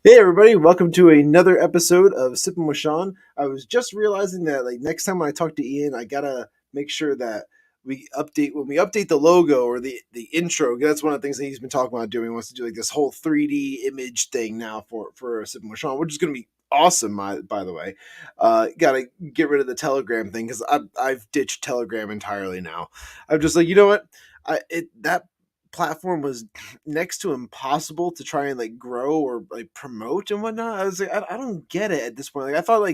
Hey everybody, welcome to another episode of Sippin with Shawn. I was just realizing that next time when I talk to Ian, I gotta make sure that we update the logo or the intro. That's one of the things that he's been talking about doing. He wants to do this whole 3D image thing now for Sippin with Shawn, which is gonna be awesome. By the way, gotta get rid of the Telegram thing because I've ditched Telegram entirely now. I'm just you know what, that platform was next to impossible to try and grow or promote and whatnot. I was I don't get it at this point. I thought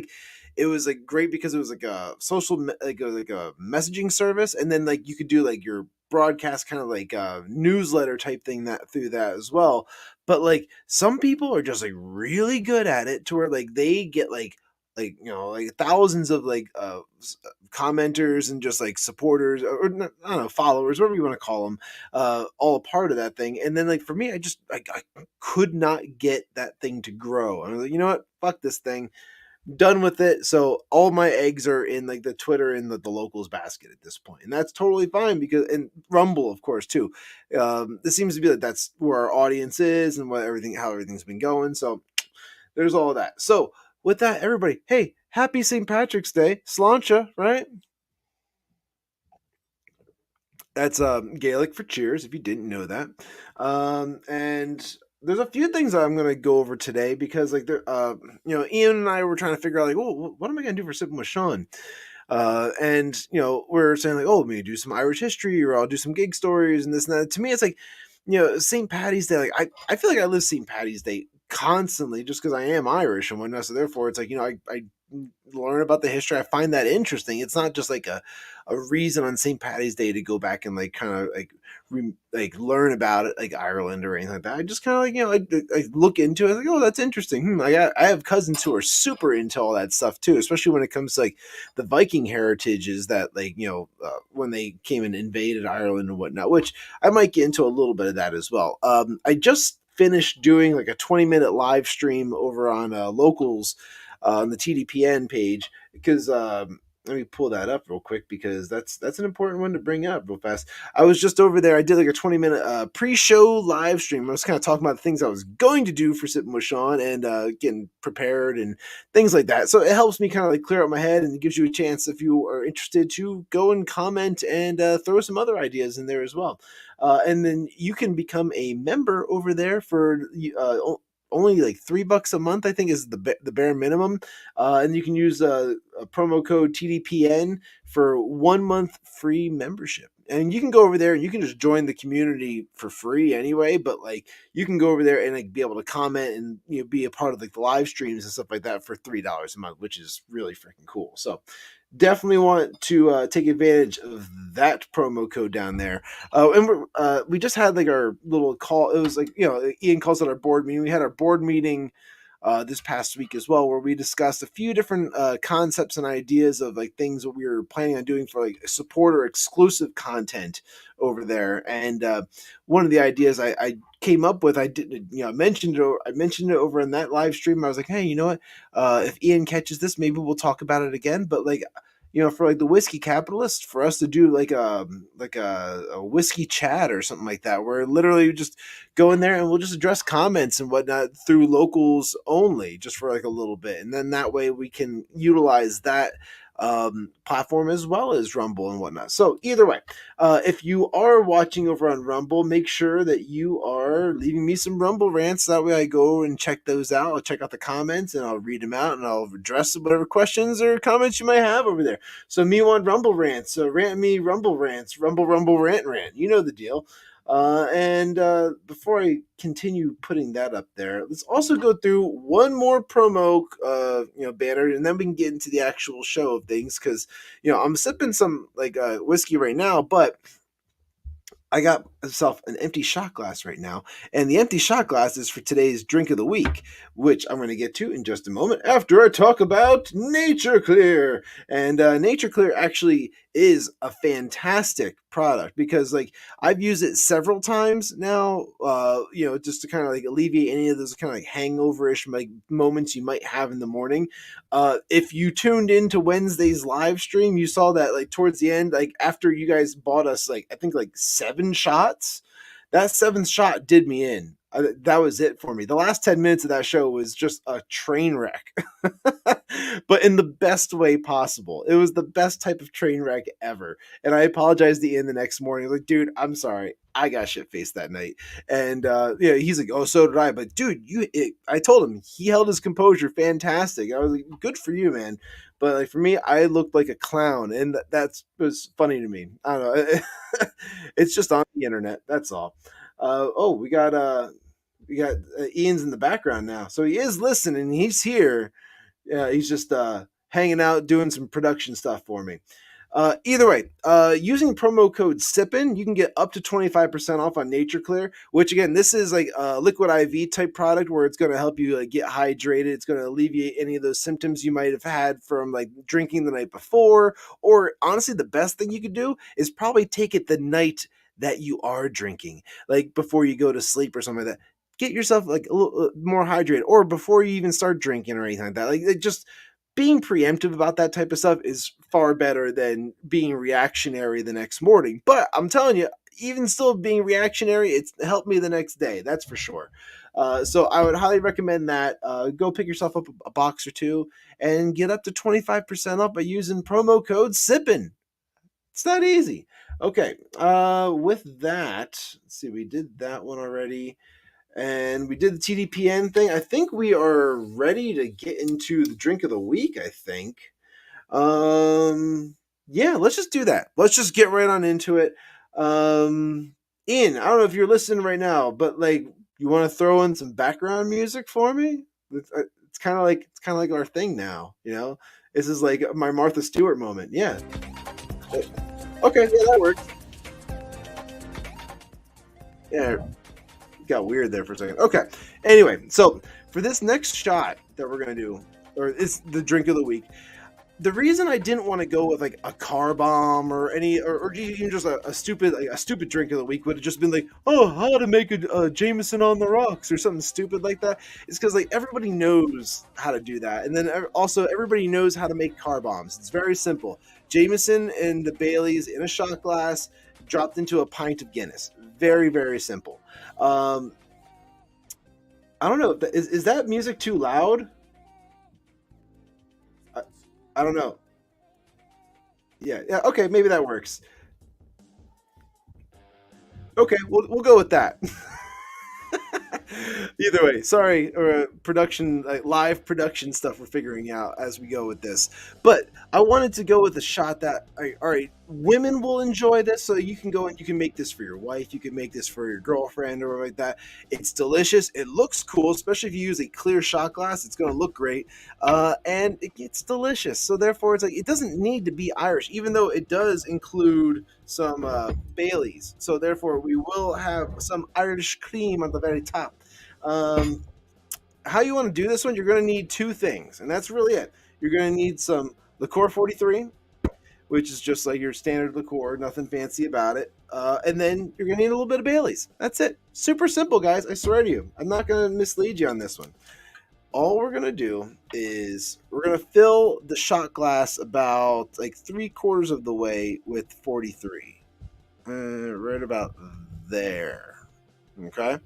it was great because it was a social like a messaging service, and then you could do your broadcast kind of newsletter type thing that through that as well. But some people are just really good at it to where they get thousands of commenters and just supporters or I don't know, followers, whatever you want to call them, all a part of that thing. And then for me, I could not get that thing to grow. And I was you know what, fuck this thing, done with it. So all my eggs are in the Twitter and the locals basket at this point, and that's totally fine because and Rumble of course too. This seems to be that's where our audience is and how everything's been going. So there's all of that. So with that, everybody, hey, happy St. Patrick's Day. Sláinte, right? That's Gaelic for cheers, if you didn't know that. And there's a few things I'm going to go over today because Ian and I were trying to figure out what am I going to do for Sippin with Shawn? And we're saying maybe do some Irish history, or I'll do some gig stories and this and that. To me, it's St. Patty's Day. I feel like I live St. Patty's Day constantly just because I am Irish and whatnot. So therefore, it's like, I learn about the history. I find that interesting. It's not just like a reason on St. Patty's Day to go back and like kind of like learn about it, like Ireland or anything like that. I just kind of like, I look into it, like, oh, that's interesting. I have cousins who are super into all that stuff too, especially when it comes to like the Viking heritages that like, when they came and invaded Ireland and whatnot, which I might get into a little bit of that as well. I just finished doing like a 20-minute live stream over on Locals on the TDPN page because let me pull that up real quick because that's an important one to bring up real fast. I was just over there. I did like a 20-minute pre-show live stream. I was kind of talking about the things I was going to do for Sippin with Shawn and getting prepared and things like that. So it helps me kind of like clear out my head and it gives you a chance if you are interested to go and comment and throw some other ideas in there as well. And then you can become a member over there for only like $3 a month, I think, is the bare minimum. And you can use a promo code TDPN for 1 month free membership. And you can go over there and you can just join the community for free anyway. But like you can go over there and like be able to comment and be a part of like the live streams and stuff like that for $3 a month, which is really freaking cool. So definitely want to take advantage of that promo code down there. And we just had like our little call. It was like, Ian calls it our board meeting. We had our board meeting this past week as well, where we discussed a few different concepts and ideas of like things that we were planning on doing for like support or exclusive content over there. And one of the ideas I came up with, I didn't, I mentioned it over in that live stream. I was like, hey, you know what? If Ian catches this, maybe we'll talk about it again. But like, for like the whiskey capitalist, for us to do like a whiskey chat or something like that, where literally just go in there and we'll just address comments and whatnot through Locals only, just for like a little bit, and then that way we can utilize that platform as well as Rumble and whatnot. So either way, if you are watching over on Rumble, make sure that you are leaving me some Rumble rants. That way I go and check those out. I'll check out the comments and I'll read them out and I'll address whatever questions or comments you might have over there. So me want Rumble rants, so rant me Rumble rants, Rumble rant. You know the deal. And before I continue putting that up there, let's also go through one more promo, banner, and then we can get into the actual show of things. Because I'm sipping some like whiskey right now, but I got myself an empty shot glass right now, and the empty shot glass is for today's drink of the week, which I'm going to get to in just a moment after I talk about Nature Clear. And Nature Clear actually is a fantastic product because like I've used it several times now, just to kind of like alleviate any of those kind of like hangover-ish like moments you might have in the morning. If you tuned into Wednesday's live stream, you saw that like towards the end, like after you guys bought us like I think like 7 shots, that 7th shot did me in. That was it for me. The last 10 minutes of that show was just a train wreck, but in the best way possible. It was the best type of train wreck ever. And I apologized to Ian the next morning. Like, dude, I'm sorry. I got shit faced that night. And he's like, oh, so did I. But dude, I told him he held his composure fantastic. I was like, good for you, man. But like for me, I looked like a clown, and that was funny to me. I don't know. It's just on the internet. That's all. We got Ian's in the background now, so he is listening. He's here. He's just hanging out, doing some production stuff for me. Either way, using promo code Sippin, you can get up to 25% off on Nature Clear, which again, this is like a liquid IV type product where it's going to help you like get hydrated. It's going to alleviate any of those symptoms you might have had from like drinking the night before, or honestly, the best thing you could do is probably take it the night that you are drinking, like before you go to sleep or something like that. Get yourself like a little more hydrated, or before you even start drinking or anything like that. Like just being preemptive about that type of stuff is far better than being reactionary the next morning. But I'm telling you, even still being reactionary, it's helped me the next day. That's for sure. So I would highly recommend that. Go pick yourself up a box or two and get up to 25% off by using promo code SIPPIN. It's that easy. Okay. With that, let's see, we did that one already. And we did the TDPN thing. I think we are ready to get into the drink of the week, I think. Yeah, let's just do that. Let's just get right on into it. Ian, I don't know if you're listening right now, but like You want to throw in some background music for me? It's kind of like our thing now. This is like my Martha Stewart moment. Yeah. Okay, yeah, that works. Yeah, got weird there for a second. Okay. Anyway, so for this next shot that we're gonna do, or it's the drink of the week. The reason I didn't want to go with like a car bomb or or even just a stupid drink of the week would have just been like, oh, how to make a Jameson on the rocks or something stupid like that. It's because like everybody knows how to do that, and then also everybody knows how to make car bombs. It's very simple: Jameson and the Baileys in a shot glass, dropped into a pint of Guinness. Very very simple. Um, I don't know. Is that music too loud? I, I don't know. Yeah, yeah. Okay, maybe that works. Okay, we'll go with that. Either way, sorry, production, like live production stuff we're figuring out as we go with this. But I wanted to go with a shot that, all right, women will enjoy this. So you can go and you can make this for your wife, you can make this for your girlfriend or like that. It's delicious. It looks cool, especially if you use a clear shot glass. It's going to look great, and it's delicious. So therefore, it's like it doesn't need to be Irish, even though it does include some Baileys. So therefore, we will have some Irish cream on the very top. Um, how you want to do this one, you're going to need two things, and that's really it. You're going to need some liqueur 43, which is just like your standard liqueur, nothing fancy about it. And then you're going to need a little bit of Bailey's. That's it. Super simple, guys. I swear to you. I'm not going to mislead you on this one. All we're going to do is we're going to fill the shot glass about like 3/4 of the way with 43. Right about there. Okay.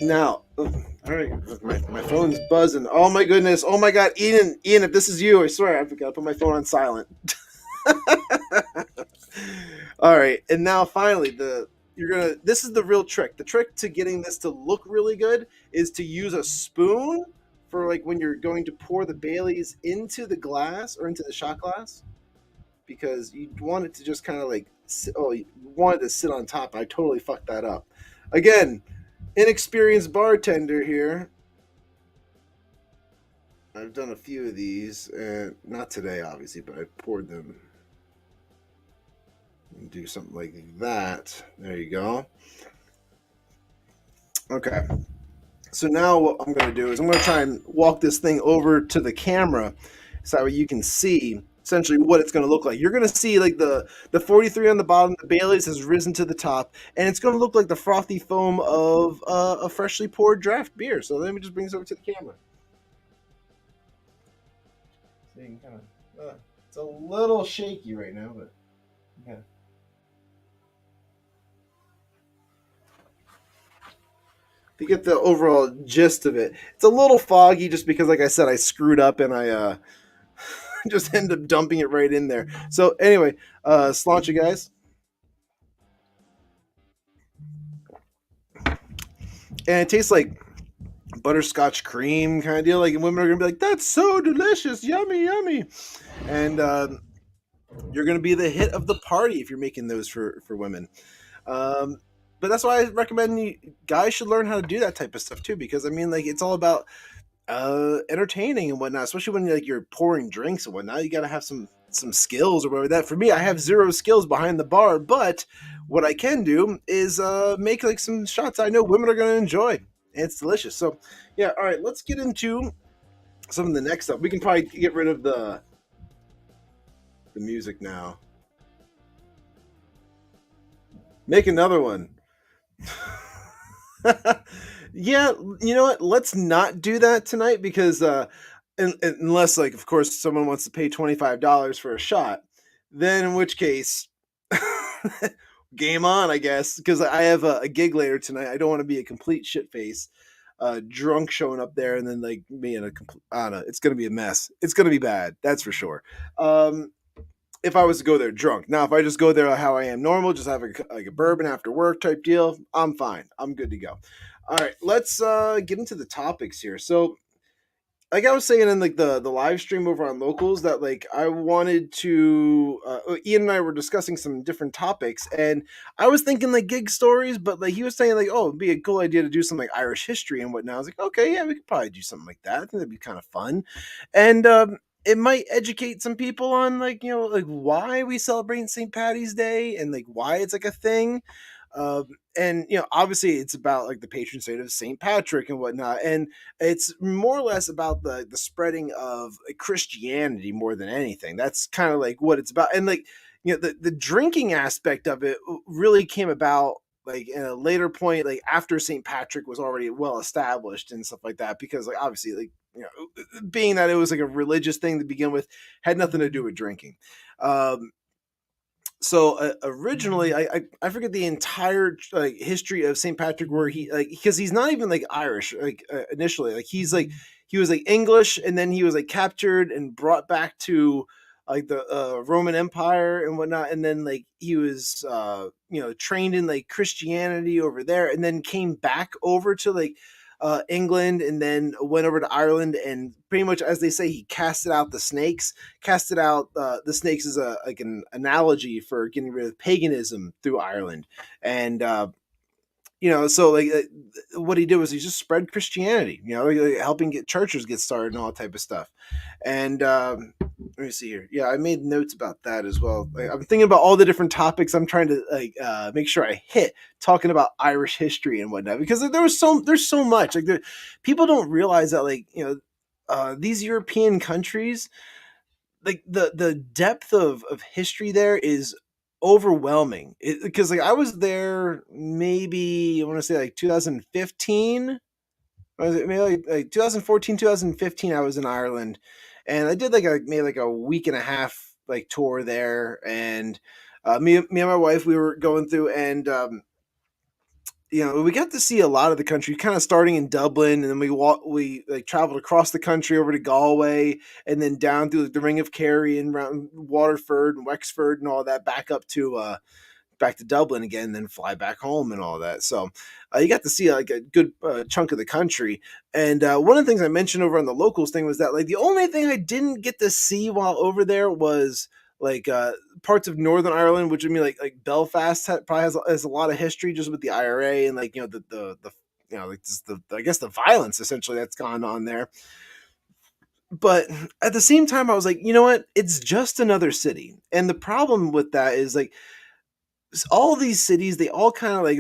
Now, all right, my phone's buzzing. Oh my goodness! Oh my God, Ian, if this is you, I swear I forgot to put my phone on silent. All right, and now finally, you're gonna. This is the real trick. The trick to getting this to look really good is to use a spoon for like when you're going to pour the Baileys into the glass or into the shot glass, because you want it to just kind of like. Oh, you wanted to sit on top. I totally fucked that up. Again, inexperienced bartender here. I've done a few of these, and not today, obviously, but I poured them. Do something like that. There you go. Okay. So now what I'm going to do is I'm going to try and walk this thing over to the camera so you can see essentially what it's going to look like. You're going to see like the 43 on the bottom, the Bailey's has risen to the top, and it's going to look like the frothy foam of a freshly poured draft beer. So let me just bring this over to the camera. So you can kind of, it's a little shaky right now, but yeah. To get the overall gist of it, it's a little foggy just because, like I said, I screwed up and I just ended up dumping it right in there. So anyway, sláinte, guys. And it tastes like butterscotch cream kind of deal. Like women are gonna be like, "That's so delicious, yummy, yummy," and you're gonna be the hit of the party if you're making those for women. Um, but that's why I recommend guys should learn how to do that type of stuff too, because I mean, like it's all about entertaining and whatnot, especially when like you're pouring drinks and whatnot. You got to have some skills or whatever. That for me, I have zero skills behind the bar, but what I can do is make like some shots I know women are going to enjoy, and it's delicious. So yeah, all right, let's get into some of the next stuff. We can probably get rid of the music now. Make another one. Yeah, you know what? Let's not do that tonight because unless like of course someone wants to pay $25 for a shot, then in which case game on, I guess, because I have a gig later tonight. I don't want to be a complete shit face drunk showing up there and then like me in a complete I don't know, it's gonna be a mess. It's gonna be bad, that's for sure. If I was to go there drunk. Now, if I just go there how I am normal, just have like a bourbon after work type deal, I'm fine. I'm good to go. All right, let's get into the topics here. So like I was saying in like the live stream over on locals, that like I wanted to Ian and I were discussing some different topics, and I was thinking like gig stories, but like he was saying like, oh, it'd be a cool idea to do some like Irish history and whatnot. I was like, okay, yeah, we could probably do something like that. I think that'd be kind of fun. And it might educate some people on like, like why we celebrate St. Patty's Day and like why it's like a thing. um, and obviously it's about like the patron saint of St. Patrick and whatnot, and it's more or less about the spreading of Christianity more than anything. That's kind of like what it's about. And like, the drinking aspect of it really came about like in a later point, like after St. Patrick was already well established and stuff like that, because like obviously like, being that it was like a religious thing to begin with, had nothing to do with drinking. So originally, I forget the entire like history of St. Patrick, where he like, because he's not even like Irish like initially, like he was like English, and then he was like captured and brought back to like the Roman Empire and whatnot, and then like he was trained in like Christianity over there, and then came back over to like England, and then went over to Ireland, and pretty much, as they say, he casted out the snakes. Casted out the snakes is a like an analogy for getting rid of paganism through Ireland. And so like what he did was he just spread Christianity, like, helping get churches get started and all that type of stuff. And let me see here. Yeah, I made notes about that as well. Like, I'm thinking about all the different topics I'm trying to like make sure I hit, talking about Irish history and whatnot, because there's so much like people don't realize that like these European countries, like the depth of history there is overwhelming. Because like I was there, maybe I want to say like 2015. Was it maybe like 2014, 2015? I was in Ireland, and I did like maybe like a week and a half like tour there. And me and my wife, we were going through, and we got to see a lot of the country, kind of starting in Dublin, and then we like traveled across the country over to Galway, and then down through like, the Ring of Kerry and around Waterford and Wexford and all that, back to Dublin again, and then fly back home and all that. So you got to see like a good chunk of the country. And one of the things I mentioned over on the locals thing was that like the only thing I didn't get to see while over there was like parts of Northern Ireland, which I mean like Belfast probably has a lot of history just with the IRA and like the like just the I guess the violence essentially that's gone on there. But at the same time, I was like, you know what? It's just another city. And the problem with that is like all these cities, they all kind of like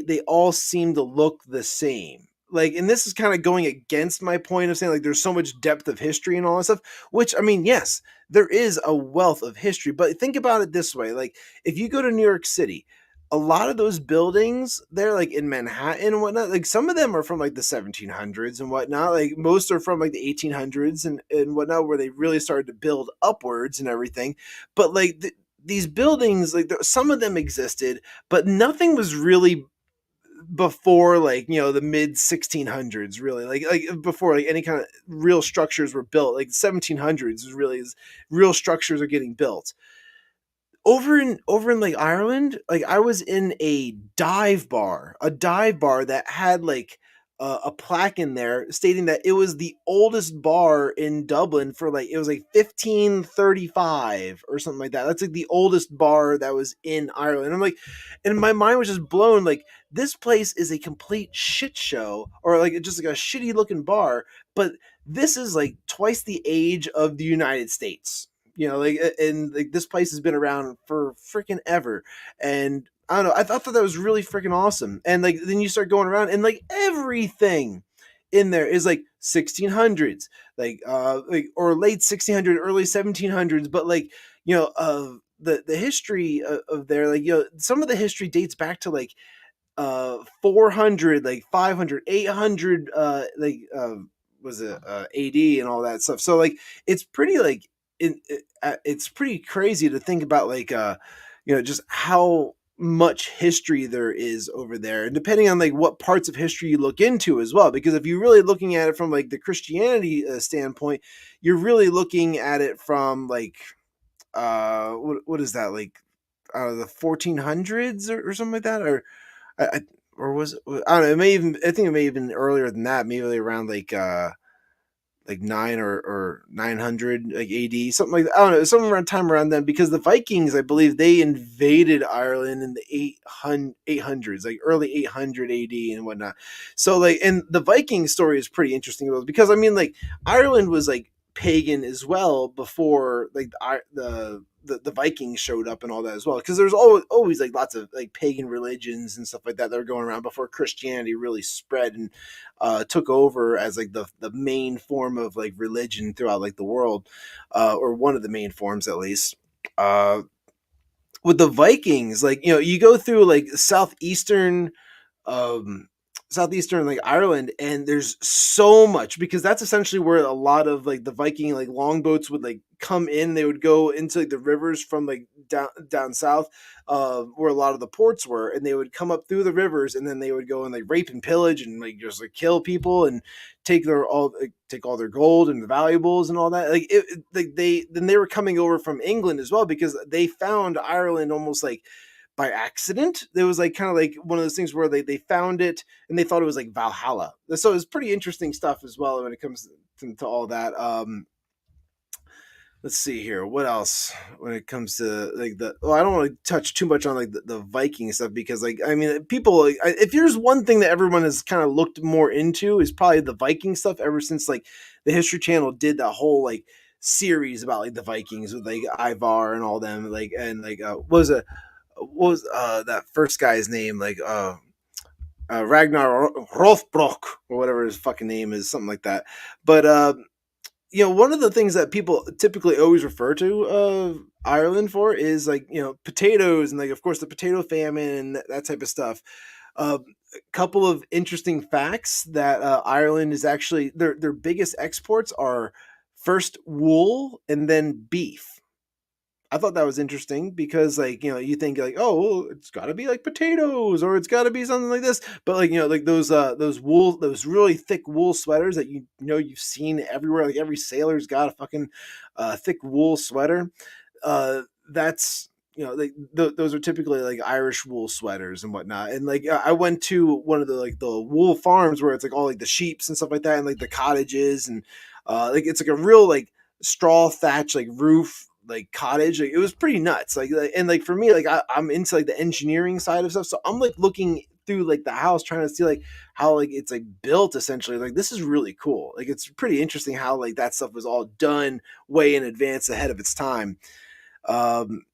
they all seem to look the same. Like, and this is kind of going against my point of saying like there's so much depth of history and all that stuff, which I mean, yes, there is a wealth of history, but think about it this way. Like, if you go to New York City, a lot of those buildings there, like in Manhattan and whatnot, like some of them are from like the 1700s and whatnot. Like most are from like the 1800s and whatnot, where they really started to build upwards and everything. But like these buildings, like some of them existed, but nothing was really before like the mid 1600s, really, like before like any kind of real structures were built. Like 1700s is really as real structures are getting built. Over in like Ireland, like I was in a dive bar that had like a plaque in there stating that it was the oldest bar in Dublin for like it was like 1535 or something like that. That's like the oldest bar that was in Ireland. I'm like, and my mind was just blown. Like, this place is a complete shit show, or like just like a shitty looking bar, but this is like twice the age of the United States. Like, and like this place has been around for freaking ever. And I don't know, I thought that was really freaking awesome. And like then you start going around, and like everything in there is like 1600s, like or late 1600, early 1700s. But like the history of there, like some of the history dates back to like 400, like 500, 800, was it AD and all that stuff. So like it's pretty like it's pretty crazy to think about like just how much history there is over there, and depending on like what parts of history you look into as well, because if you're really looking at it from like the Christianity standpoint, you're really looking at it from like what is that, like the 1400s or something like that, or or was it, I don't know, it may even, I think it may have been earlier than that, maybe around like like 900 like AD, something like that. I don't know, some around time around then, because the Vikings, I believe, they invaded Ireland in the 800s, like early 800 AD and whatnot. So like, and the Viking story is pretty interesting because I mean, like, Ireland was like pagan as well before like the Vikings showed up and all that as well, because there's always like lots of like pagan religions and stuff like that were going around before Christianity really spread and took over as like the main form of like religion throughout like the world, or one of the main forms at least. Uh, with the Vikings, like, you go through like um southeastern like Ireland, and there's so much, because that's essentially where a lot of like the Viking like longboats would like come in. They would go into like the rivers from like down south, where a lot of the ports were, and they would come up through the rivers, and then they would go and like rape and pillage and like just like kill people and take all their gold and the valuables and all that. Like like they were coming over from England as well, because they found Ireland almost like by accident. It was like kind of like one of those things where they found it and they thought it was like Valhalla. So it's pretty interesting stuff as well when it comes to all that. Let's see here. What else when it comes to like I don't want to touch too much on like the Viking stuff, because like, I mean, people, like, if there's one thing that everyone has kind of looked more into, is probably the Viking stuff, ever since like the History Channel did that whole like series about like the Vikings with like Ivar and all them, like, and like what was that first guy's name, like Ragnar Rothbrok or whatever his fucking name is, something like that. But one of the things that people typically always refer to Ireland for is like, potatoes, and like, of course, the potato famine and that type of stuff. A couple of interesting facts that Ireland is actually their biggest exports are first wool and then beef. I thought that was interesting because, like, you think like, oh, well, it's got to be like potatoes or it's got to be something like this, but like, like those really thick wool sweaters that you've seen everywhere. Like every sailor's got a fucking thick wool sweater. That's like those are typically like Irish wool sweaters and whatnot. And like, I went to one of the wool farms where it's like all like the sheeps and stuff like that, and like the cottages, and like it's like a real like straw thatch like roof like cottage. Like, it was pretty nuts. And like for me, like I'm into like the engineering side of stuff, so I'm like looking through like the house trying to see like how like it's like built essentially. Like, this is really cool. Like, it's pretty interesting how like that stuff was all done way in advance, ahead of its time. um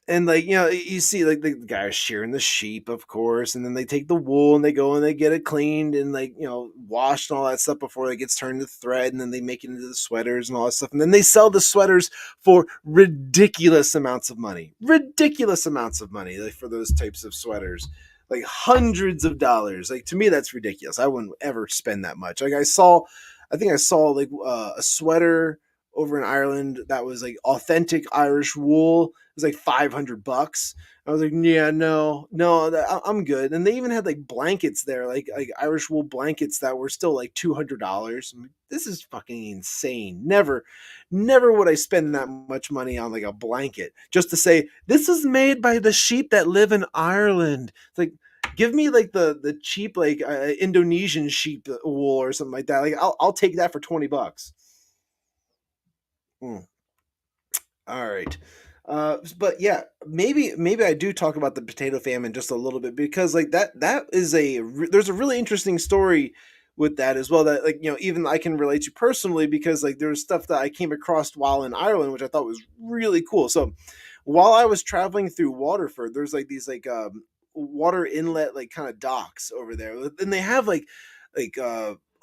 and like, you see like the guys shearing the sheep, of course, and then they take the wool and they go and they get it cleaned and like, washed and all that stuff before it gets turned to thread, and then they make it into the sweaters and all that stuff, and then they sell the sweaters for ridiculous amounts of money, like for those types of sweaters, like hundreds of dollars. Like, to me, that's ridiculous. I wouldn't ever spend that much. Like, I think I saw like a sweater over in Ireland that was like authentic Irish wool. It was like $500. I was like, yeah, no, I'm good. And they even had like blankets there, like Irish wool blankets that were still like $200. Like, this is fucking insane. Never would I spend that much money on like a blanket just to say this is made by the sheep that live in Ireland. It's like, give me like the cheap like Indonesian sheep wool or something like that. Like, I'll take that for $20. Mm. All right. But yeah, maybe I do talk about the potato famine just a little bit, because like that is there's a really interesting story with that as well, that like, even I can relate to personally, because like there's stuff that I came across while in Ireland which I thought was really cool. So while I was traveling through Waterford, there's like these like water inlet like kind of docks over there, and they have like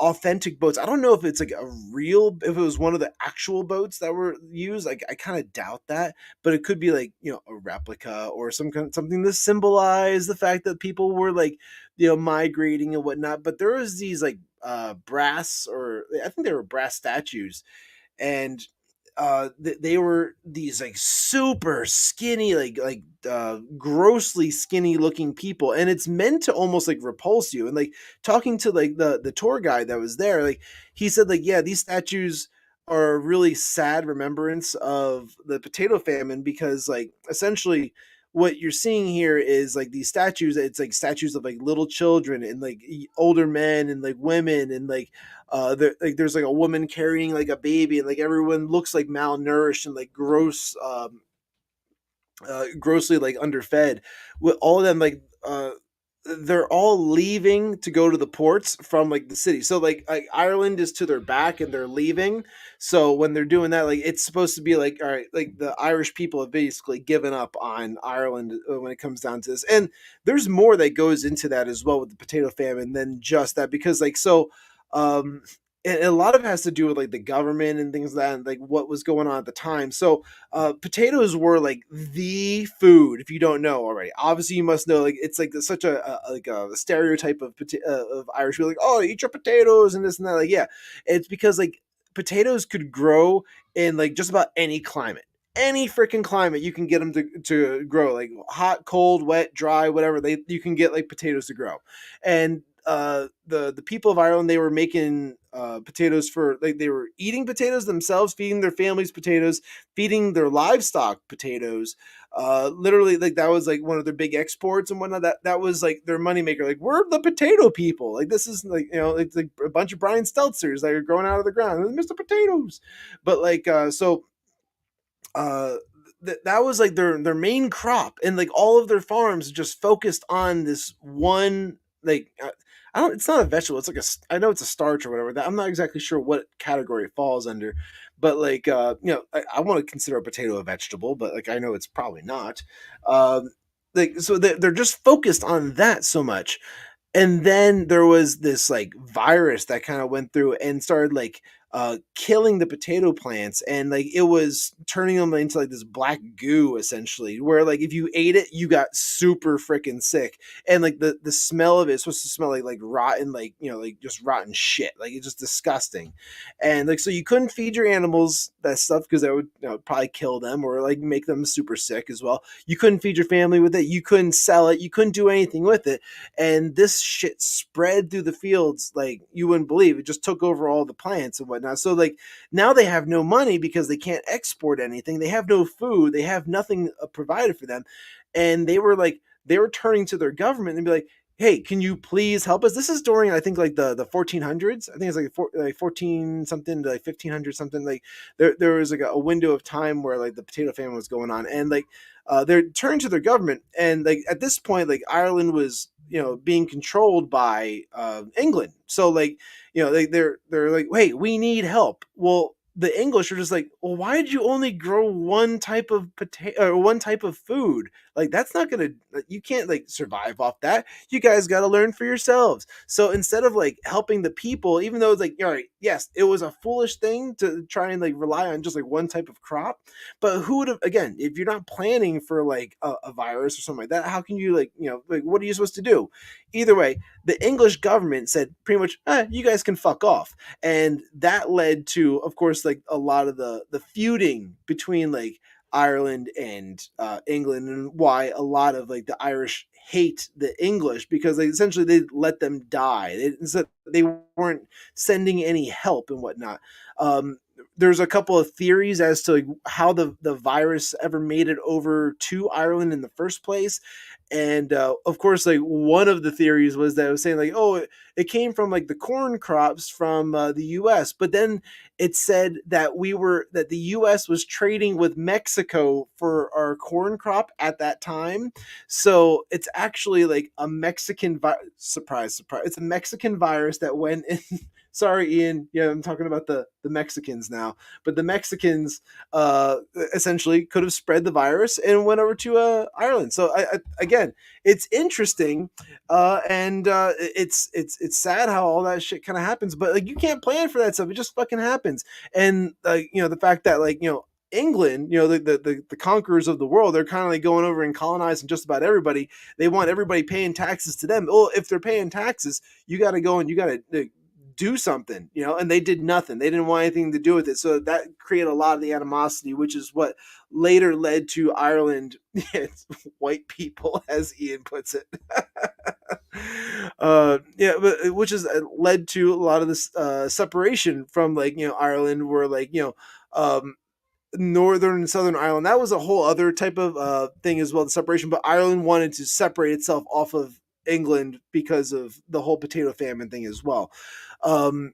authentic boats. I don't know if it's like if it was one of the actual boats that were used. Like, I kind of doubt that, but it could be like, a replica or something to symbolize the fact that people were like, migrating and whatnot. But there was these like brass, or I think they were brass statues, and they were these like super skinny, like grossly skinny looking people, and it's meant to almost like repulse you. And like, talking to like the tour guide that was there, like, he said like, yeah, these statues are a really sad remembrance of the potato famine, because like essentially what you're seeing here is like these statues. It's like statues of like little children and like older men and like women and like there's like a woman carrying like a baby and like everyone looks like malnourished and like gross, grossly like underfed. With all of them they're all leaving to go to the ports from like the city. So like Ireland is to their back and they're leaving. So when they're doing that, like it's supposed to be like, all right, like the Irish people have basically given up on Ireland when it comes down to this. And there's more that goes into that as well with the potato famine than just that, because like um and a lot of it has to do with like the government and things like that and like what was going on at the time. So potatoes were like the food. If you don't know already, obviously you must know. Like it's like such a stereotype of Irish people. Like, oh, eat your potatoes and this and that. Like, yeah, it's because like potatoes could grow in like just about any climate. Any freaking climate, you can get them to grow. Like hot, cold, wet, dry, whatever. You can get like potatoes to grow, and the people of Ireland, they were making potatoes for like they were eating potatoes themselves, feeding their families potatoes, feeding their livestock potatoes. Literally, like that was like one of their big exports and whatnot. That was like their moneymaker. Like we're the potato people. Like this is like it's like a bunch of Brian Stelzers that are growing out of the ground. Mr. Potatoes, but like uh that was like their main crop, and like all of their farms just focused on this one like I don't, it's not a vegetable, it's like I know it's a starch or whatever. That I'm not exactly sure what category it falls under, but like I want to consider a potato a vegetable, but like I know it's probably not. um like so they're just focused on that so much. And then there was this like virus that kind of went through and started like killing the potato plants, and like it was turning them into like this black goo essentially, where like if you ate it you got super freaking sick. And like the smell of it is supposed to smell like rotten, like like just rotten shit, like it's just disgusting. And like so you couldn't feed your animals that stuff because that would probably kill them or like make them super sick as well. You couldn't feed your family with it, you couldn't sell it, you couldn't do anything with it. And this shit spread through the fields like you wouldn't believe. It just took over all the plants and whatnot. So like now they have no money because they can't export anything. They have no food. They have nothing provided for them. And they were turning to their government and be like, hey, can you please help us? This is during, I think, like the 1400s. I think it's like 14 something to like 1500 something. Like there was like a window of time where like the potato famine was going on, and like they're turned to their government. And like at this point, like Ireland was being controlled by England. So like they're like, wait, we need help. Well, the English are just like, well, why did you only grow one type of potato or one type of food? Like that's not gonna, you can't like survive off that. You guys got to learn for yourselves. So instead of like helping the people, even though it's like, all right, yes, it was a foolish thing to try and like rely on just like one type of crop, but who would have, again, if you're not planning for like a virus or something like that, how can you like like what are you supposed to do? Either way, the English government said pretty much, you guys can fuck off. And that led to, of course, like a lot of the feuding between like Ireland and England, and why a lot of like the Irish hate the English, because they essentially they let them die. They weren't sending any help and whatnot. There's a couple of theories as to like how the virus ever made it over to Ireland in the first place. And of course, like one of the theories was that it was saying like, oh, it came from like the corn crops from the U.S. But then it said that that the U.S. was trading with Mexico for our corn crop at that time. So it's actually like a surprise, surprise. It's a Mexican virus that went in. Sorry, Ian. Yeah, I'm talking about the Mexicans now. But the Mexicans essentially could have spread the virus and went over to Ireland. So again, it's interesting, and it's sad how all that shit kind of happens. But like you can't plan for that stuff; it just fucking happens. And the fact that like England, the conquerors of the world, they're kind of like going over and colonizing just about everybody. They want everybody paying taxes to them. Well, if they're paying taxes, you got to go and you got to do something, and they did nothing. They didn't want anything to do with it. So that created a lot of the animosity, which is what later led to Ireland, white people, as Ian puts it. Yeah, but which has led to a lot of this separation from like Ireland, where like um Northern and Southern Ireland. That was a whole other type of thing as well, the separation. But Ireland wanted to separate itself off of England because of the whole potato famine thing as well. Um,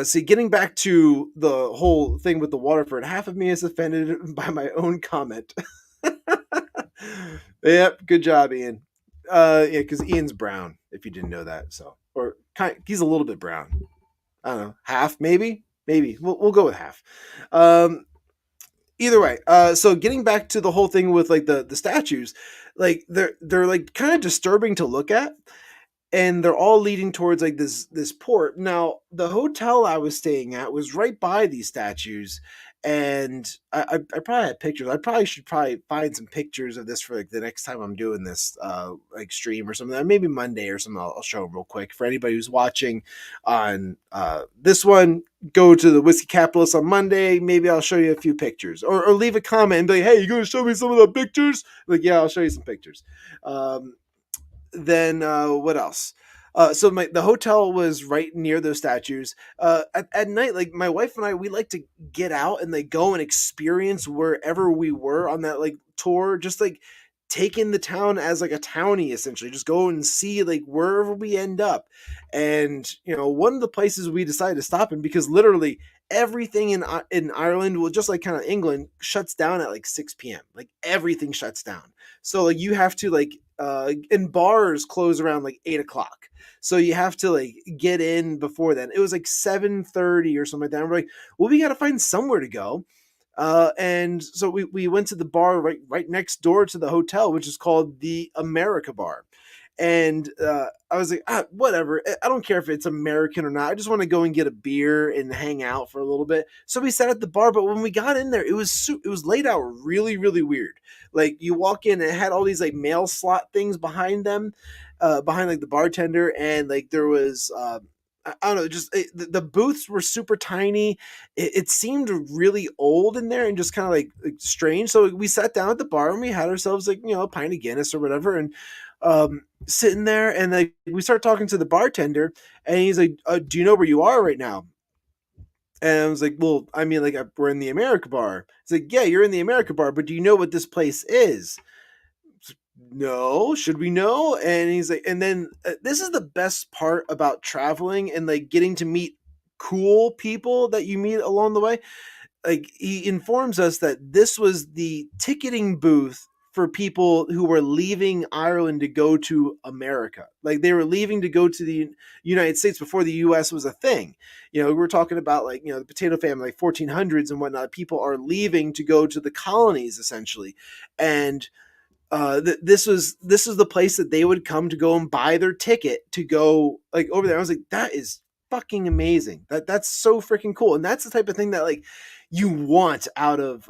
See, getting back to the whole thing with the Waterford, half of me is offended by my own comment. Yep, good job, Ian. Yeah, because Ian's brown. If you didn't know that, so or he's a little bit brown. I don't know, half maybe, maybe we'll go with half. Um, Either way, so getting back to the whole thing with like the statues, like they're like kind of disturbing to look at, and they're all leading towards like this port. Now, the hotel I was staying at was right by these statues, and I probably had pictures. I probably should find some pictures of this for like the next time I'm doing this like stream or something. Maybe Monday or something. I'll show real quick for anybody who's watching on this one. Go to the Whiskey Capitalist on Monday. Maybe I'll show you a few pictures, or leave a comment and be like, "Hey, you gonna show me some of the pictures?" Like, yeah, I'll show you some pictures. Then what else? So the hotel was right near those statues. At night, like my wife and I, we like to get out and like go and experience wherever we were on that like tour, just like taking the town as like a townie essentially, just go and see like wherever we end up. And one of the places we decided to stop in, because literally everything in Ireland, well, just like kind of England, shuts down at like 6 p.m. Like everything shuts down. So like you have to like and bars close around like 8 o'clock. So you have to like get in before then. It was like 7:30 or something like that. And we're like, well, we got to find somewhere to go. And so we went to the bar right next door to the hotel, which is called the America Bar. And I was like, whatever. I don't care if it's American or not. I just want to go and get a beer and hang out for a little bit. So we sat at the bar, but when we got in there, it was laid out really, really weird. Like you walk in and it had all these like mail slot things behind them, behind like the bartender, and like there was. I don't know, just the booths were super tiny. It seemed really old in there and just kind of like strange. So we sat down at the bar and we had ourselves like a pint of Guinness or whatever, and sitting there, and like we start talking to the bartender, and he's like, "Do you know where you are right now?" And I was like, "Well, I mean, like we're in the America Bar." He's like, "Yeah, you're in the America Bar, but do you know what this place is?" No, should we know? And he's like, and then this is the best part about traveling and like getting to meet cool people that you meet along the way. Like he informs us that this was the ticketing booth for people who were leaving Ireland to go to America. Like they were leaving to go to the United States before the US was a thing. We're talking about like, the potato famine, like 1400s and whatnot. People are leaving to go to the colonies essentially. And this was the place that they would come to go and buy their ticket to go like over there. I was like, that is fucking amazing. That's so freaking cool. And that's the type of thing that like you want out of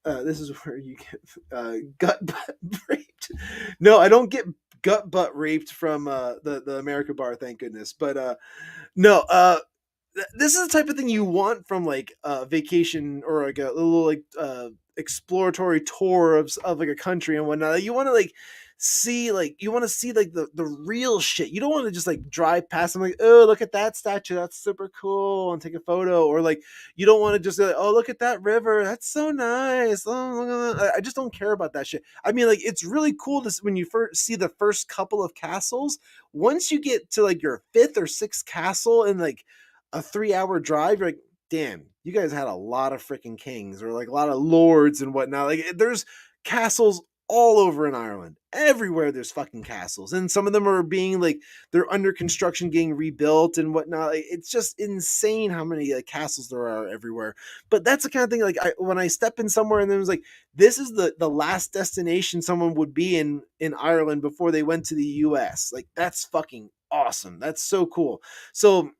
this is where you get gut butt raped. No, I don't get gut butt raped from the America Bar, thank goodness. But no, this is the type of thing you want from like a vacation or like a little like exploratory tour of like a country and whatnot. Like, you want to like see like the real shit. You don't want to just like drive past and like, oh, look at that statue, that's super cool, and take a photo. Or like you don't want to just go like, oh, look at that river, that's so nice. Oh, look at that. I just don't care about that shit. I mean, like it's really cool to when you first see the first couple of castles. Once you get to like your fifth or sixth castle and like a 3 hour drive, you're like, damn, you guys had a lot of freaking kings or like a lot of lords and whatnot. Like there's castles all over in Ireland. Everywhere there's fucking castles. And some of them are being like, they're under construction, getting rebuilt and whatnot. Like, it's just insane how many like castles there are everywhere. But that's the kind of thing like when I step in somewhere and then it was like, this is the last destination someone would be in Ireland before they went to the US. Like that's fucking awesome. That's so cool. So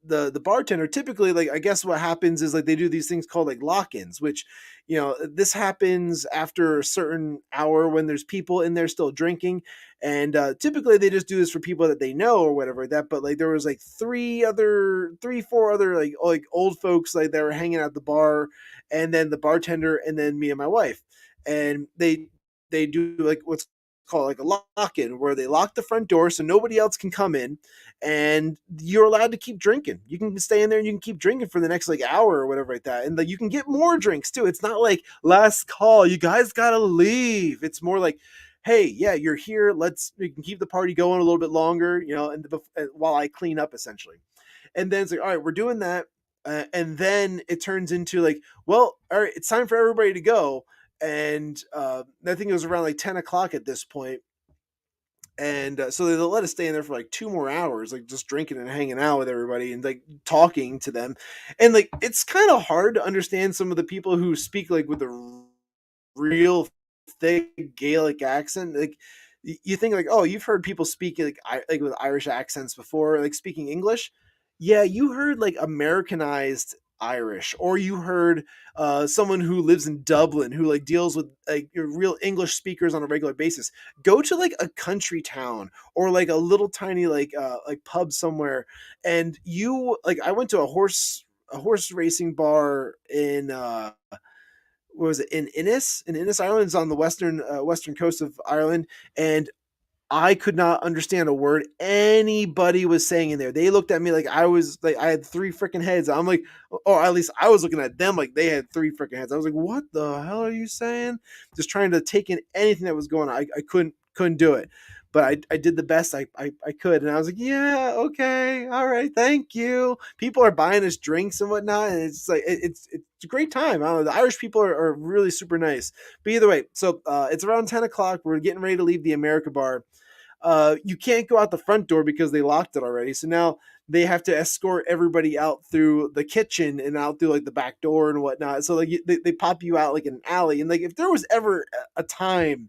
the bartender typically, like I guess what happens is like they do these things called like lock-ins, which this happens after a certain hour when there's people in there still drinking, and typically they just do this for people that they know or whatever like that. But like there was like four other like old folks like that were hanging out at the bar, and then the bartender, and then me and my wife, and they do like what's called like a lock-in, where they lock the front door so nobody else can come in, and you're allowed to keep drinking. You can stay in there and you can keep drinking for the next like hour or whatever like that, and like you can get more drinks too. It's not like last call, you guys gotta leave. It's more like, hey, yeah, you're here. We can keep the party going a little bit longer, and while I clean up essentially. And then it's like, all right, we're doing that. And then it turns into like, well, all right, it's time for everybody to go. And I think it was around like 10 o'clock at this point. And so they let us stay in there for like 2 more hours, like just drinking and hanging out with everybody and like talking to them. And like, it's kind of hard to understand some of the people who speak like with a real thick Gaelic accent. Like, you think like, oh, you've heard people speak like with Irish accents before, like speaking English. Yeah, you heard like Americanized Irish, or you heard someone who lives in Dublin who like deals with like real English speakers on a regular basis. Go to like a country town or like a little tiny like pub somewhere, and you like I went to a horse racing bar in what was it, in Innis Island. It's on the western coast of Ireland, and I could not understand a word anybody was saying in there. They looked at me like I had three freaking heads. I'm like, or at least I was looking at them like they had three freaking heads. I was like, what the hell are you saying? Just trying to take in anything that was going on. I couldn't do it. But I did the best I could. And I was like, yeah, okay, all right, thank you. People are buying us drinks and whatnot. And it's like, it's a great time. I don't know. The Irish people are really super nice. But either way, so it's around 10 o'clock. We're getting ready to leave the America bar. You can't go out the front door because they locked it already. So now they have to escort everybody out through the kitchen and out through like the back door and whatnot. So like they pop you out like an alley. And like if there was ever a time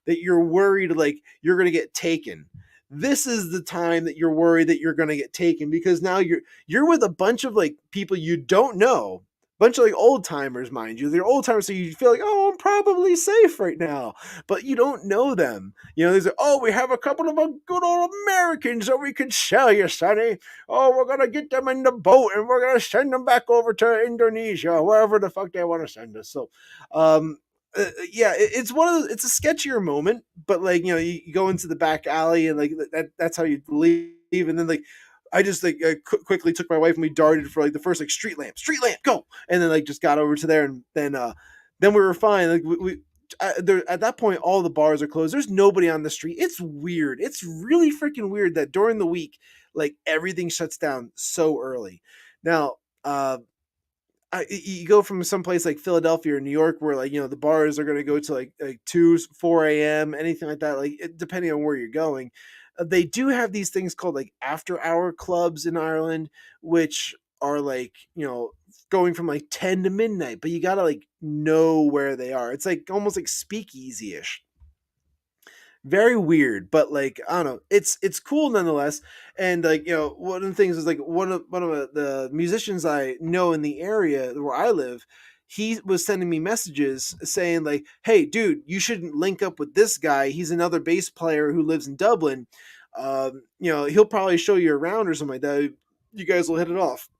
that you're worried like you're gonna get taken, this is the time that you're worried that you're gonna get taken, because now you're with a bunch of like people you don't know, bunch of like old timers, mind you. They're old timers, so you feel like, oh, I'm probably safe right now, but you don't know them. There's like, oh, we have a couple of good old Americans that we could sell you, Sonny. Oh, we're gonna get them in the boat and we're gonna send them back over to Indonesia, wherever the fuck they want to send us. So, yeah, it's it's a sketchier moment, but like you go into the back alley and like that's how you leave, and then like I just like quickly took my wife and we darted for like the first like street lamp, go, and then like just got over to there, and then we were fine. Like there, at that point, all the bars are closed. There's nobody on the street. It's weird. It's really freaking weird that during the week, like everything shuts down so early. Now, you go from someplace like Philadelphia or New York where like the bars are going to go to like 2 4 a.m., anything like that, like depending on where you're going. They do have these things called like after hour clubs in Ireland, which are like going from like 10 to midnight, but you gotta like know where they are. It's like almost like speakeasy ish. Very weird, but like I don't know, it's cool nonetheless. And like one of the things is like one of the musicians I know in the area where I live, he was sending me messages saying like, hey dude, you shouldn't link up with this guy, he's another bass player who lives in Dublin. He'll probably show you around or something like that, you guys will hit it off.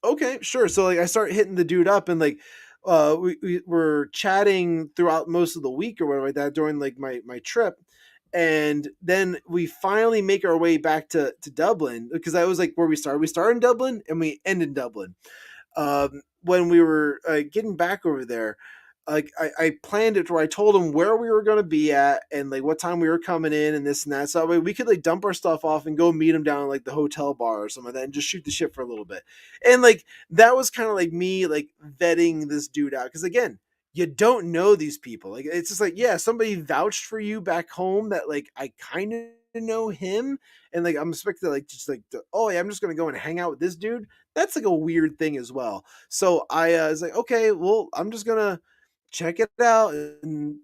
Okay, sure. So like I start hitting the dude up, and like we were chatting throughout most of the week or whatever like that during like my trip. And then we finally make our way back to Dublin, because that was like where we started. We started in Dublin and we end in Dublin. When we were getting back over there, like I planned it where I told him where we were going to be at and like what time we were coming in and this and that. So that way we could like dump our stuff off and go meet him down at like the hotel bar or something like that and just shoot the shit for a little bit. And like that was kind of like me like vetting this dude out. Because again, you don't know these people. Like it's just like, yeah, somebody vouched for you back home that like I kind of know him, and like I'm expected to like just like oh yeah, I'm just gonna go and hang out with this dude. That's like a weird thing as well. So I was like, okay, well, I'm just gonna check it out and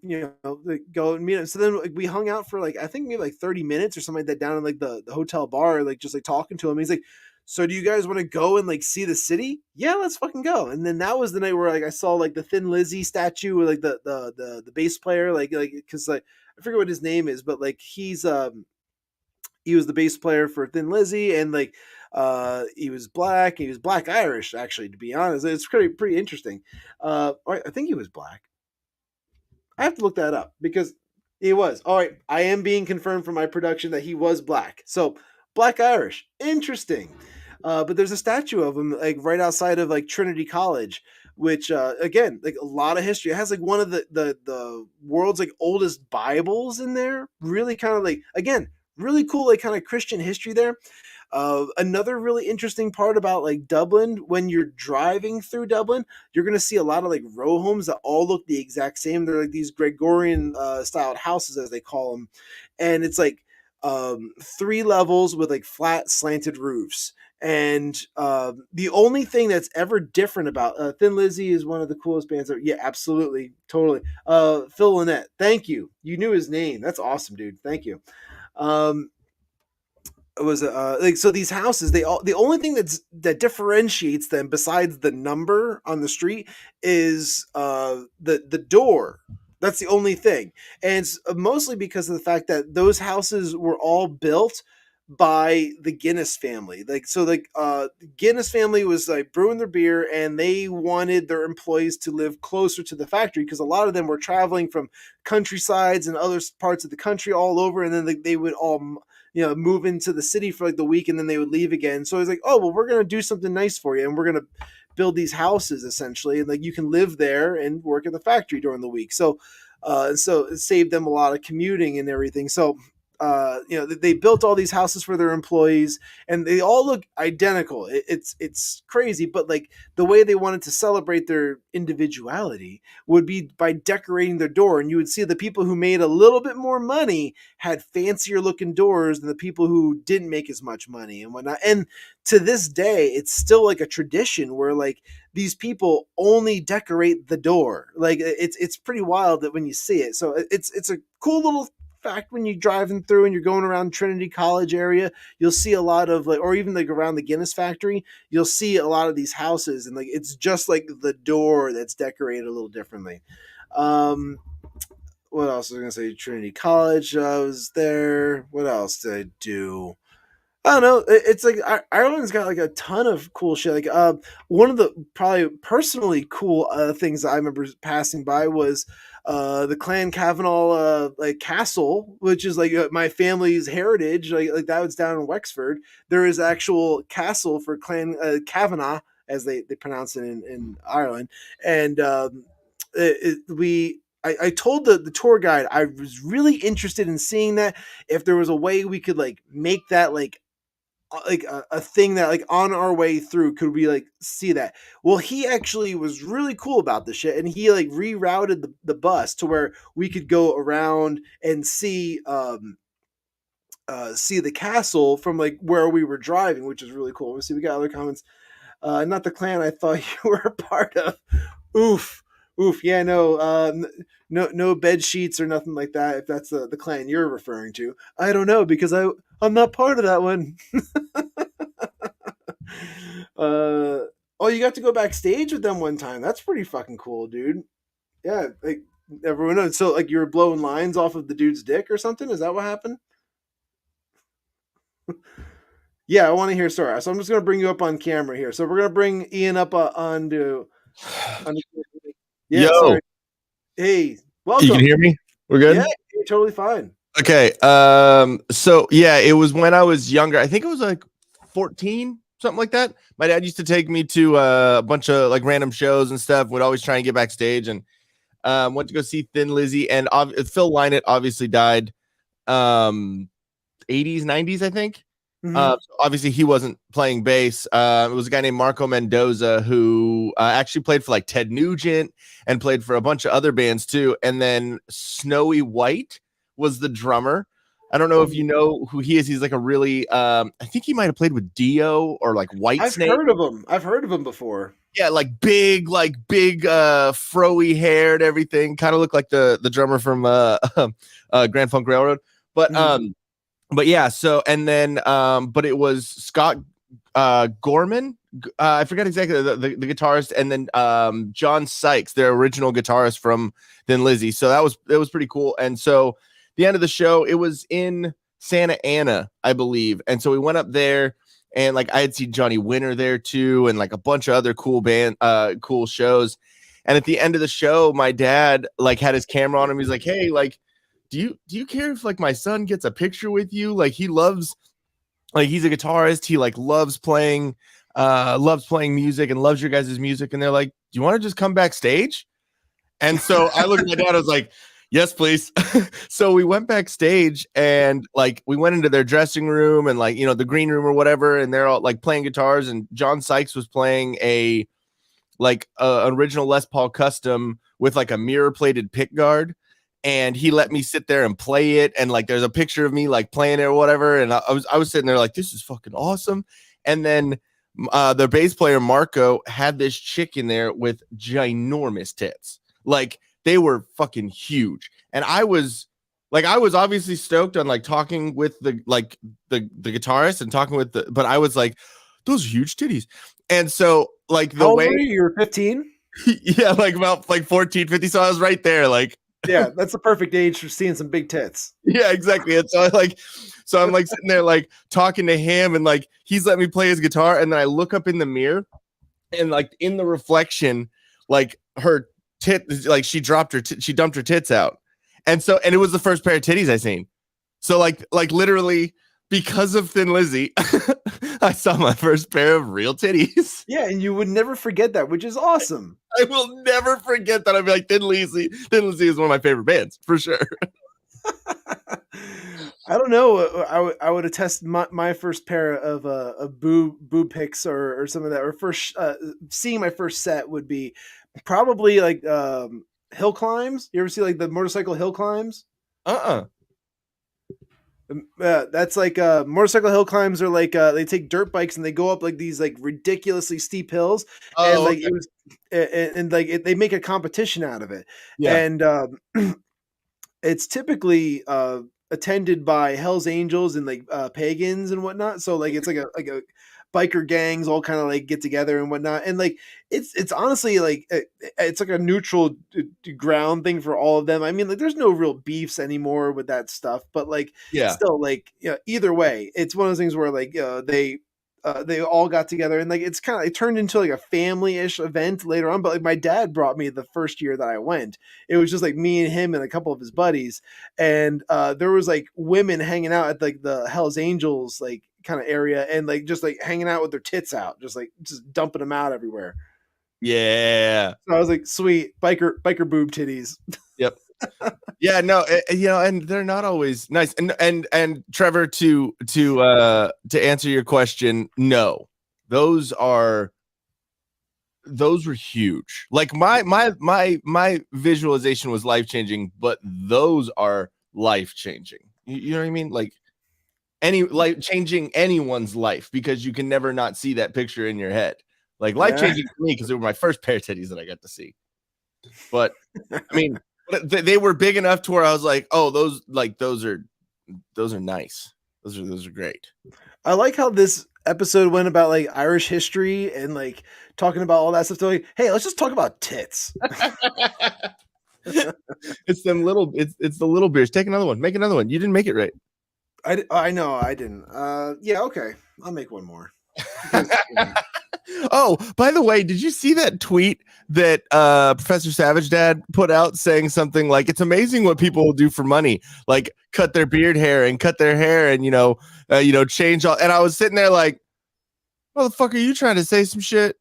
like, go and meet him. So then like, we hung out for like I think maybe like 30 minutes or something like that down in like the hotel bar, like just like talking to him. He's like, so do you guys want to go and like see the city? Yeah, let's fucking go. And then that was the night where like I saw like the Thin Lizzy statue with like the bass player, like because like I forget what his name is, but like he was the bass player for Thin Lizzy, and like he was black. He was black Irish, actually, to be honest. It's pretty interesting. I think he was black. I have to look that up because He was. All right, I am being confirmed from my production that he was black. So black Irish, interesting. But there's a statue of him like right outside of like Trinity College, which again, like a lot of history. It has like one of the world's like oldest Bibles in there. Really kind of like again, really cool like kind of Christian history there. Another really interesting part about like Dublin, when you're driving through Dublin, you're gonna see a lot of like row homes that all look the exact same. They're like these Gregorian styled houses, as they call them, and it's like 3 levels with like flat slanted roofs. And the only thing that's ever different about Thin Lizzy is one of the coolest bands. Yeah, absolutely, totally. Phil Lynette, thank you. You knew his name. That's awesome, dude. Thank you. Um, was like so these houses they all the only thing that differentiates them besides the number on the street is the door. That's the only thing, and it's mostly because of the fact that those houses were all built by the Guinness family. Like so like Guinness family was like brewing their beer, and they wanted their employees to live closer to the factory because a lot of them were traveling from countrysides and other parts of the country all over, and then they would all move into the city for like the week, and then they would leave again. So I was like, oh well, we're gonna do something nice for you, and we're gonna build these houses essentially, and like you can live there and work at the factory during the week. So it saved them a lot of commuting and everything. So they built all these houses for their employees, and they all look identical. It's crazy, but like the way they wanted to celebrate their individuality would be by decorating their door, and you would see the people who made a little bit more money had fancier looking doors than the people who didn't make as much money and whatnot. And to this day, it's still like a tradition where like these people only decorate the door. Like it's pretty wild that when you see it. So it's a cool little fact when you're driving through and you're going around Trinity College area, you'll see a lot of like, or even like around the Guinness factory, you'll see a lot of these houses, and like it's just like the door that's decorated a little differently. What else was I gonna say? Trinity College, I was there. What else did I do? I don't know. It's like Ireland's got like a ton of cool shit. Like one of the probably personally cool things I remember passing by was the Clan Cavanaugh like castle, which is like my family's heritage. Like that was down in Wexford. There is actual castle for Clan Cavanaugh, as they pronounce it in Ireland, and I told the tour guide I was really interested in seeing that, if there was a way we could like make that like a thing that like on our way through could we like see that. Well, he actually was really cool about the shit, and he like rerouted the bus to where we could go around and see the castle from like where we were driving, which is really cool. Let's see, we got other comments. Not the clan I thought you were a part of. Oof. Yeah, no bed sheets or nothing like that. If that's the clan you're referring to, I don't know because I'm not part of that one. Oh, you got to go backstage with them one time. That's pretty fucking cool, dude. Yeah, like everyone knows. So like you were blowing lines off of the dude's dick or something. Is that what happened? Yeah, I want to hear story. So I'm just gonna bring you up on camera here. So we're gonna bring Ian up onto. Yeah, Yo, sorry. Hey, you can welcome. hear me? We're Yeah, good? you're totally fine. Okay. So yeah, it was when I was younger. I think it was like 14, something like that. My dad used to take me to a bunch of like random shows and stuff. Would always try and get backstage, and went to go see Thin Lizzy, and Phil Lynott obviously died 80s, 90s, I think. Mm-hmm. So obviously he wasn't playing bass. It was a guy named Marco Mendoza who actually played for like Ted Nugent and played for a bunch of other bands too. And then Snowy White was the drummer. I don't know if you know who he is. He's like a really, I think he might have played with Dio or like Whitesnate. I've heard of him before. Yeah, like big, froey hair and everything. Kind of looked like the drummer from Grand Funk Railroad. But yeah, so and then but it was Scott Gorman. I forget exactly the guitarist, and then John Sykes, their original guitarist from Thin Lizzy. So it was pretty cool. And so the end of the show, it was in Santa Ana, I believe. And so we went up there, and like I had seen Johnny Winter there too, and like a bunch of other cool shows. And at the end of the show, my dad like had his camera on him. He's like, "Hey, like, do you care if like my son gets a picture with you? Like he loves, like he's a guitarist. He like loves playing music and loves your guys' music. And they're like, do you want to just come backstage? And so I looked at my dad, I was like, yes, please. So we went backstage and like we went into their dressing room and like, you know, the green room or whatever. And they're all like playing guitars. And John Sykes was playing a original Les Paul custom with like a mirror plated pick guard. And he let me sit there and play it. And like there's a picture of me like playing it or whatever. And I was sitting there like, this is fucking awesome. And then the bass player Marco had this chick in there with ginormous tits. Like they were fucking huge. And I was obviously stoked on like talking with the guitarist and talking with but I was like, those are huge titties. And so like the way you were 15? Yeah, like about like 14, 50. So I was right there. Like, yeah, that's the perfect age for seeing some big tits. Yeah, exactly. And so I'm like sitting there like talking to him and like he's letting me play his guitar. And then I look up in the mirror and like in the reflection, like her tit, like she dumped her tits out. And it was the first pair of titties I seen. So like literally because of Thin Lizzy, I saw my first pair of real titties. Yeah, and you would never forget that, which is awesome. I will never forget that. I'd be like, Thin Lizzy is one of my favorite bands for sure. I don't know. I would attest my first pair of boob pics or some of that, or first seeing my first set would be probably like hill climbs. You ever see like the motorcycle hill climbs? That's like motorcycle hill climbs are like they take dirt bikes and they go up like these like ridiculously steep hills, and like it was and like they make a competition out of it. Yeah. And it's typically attended by Hell's Angels and like pagans and whatnot. So like it's like a biker gangs all kind of like get together and whatnot. And like it's honestly like it's like a neutral ground thing for all of them. I mean, like there's no real beefs anymore with that stuff, but like still like either way, it's one of those things where like they all got together and like it turned into like a family-ish event later on. But like my dad brought me the first year that I went. It was just like me and him and a couple of his buddies, and there was like women hanging out at like the Hell's Angels like kind of area and like just like hanging out with their tits out, just dumping them out everywhere. Yeah. So I was like, sweet biker boob titties. Yep. Yeah, no, and they're not always nice. And Trevor, to answer your question, no, those were huge. Like my visualization was life changing, but those are life changing. You know what I mean? Like changing anyone's life, because you can never not see that picture in your head. Like life changing for me because they were my first pair of titties that I got to see. But I mean. They were big enough to where I was like, oh, those are nice. Those are great. I like how this episode went about like Irish history and like talking about all that stuff. Like, hey, let's just talk about tits. It's the little beers. Take another one. Make another one. You didn't make it right. I know I didn't. Yeah, okay. I'll make one more. Oh, by the way, did you see that tweet that Professor Savage Dad put out saying something like, it's amazing what people will do for money, like cut their beard hair and cut their hair and change all. And I was sitting there like, what the fuck are you trying to say some shit?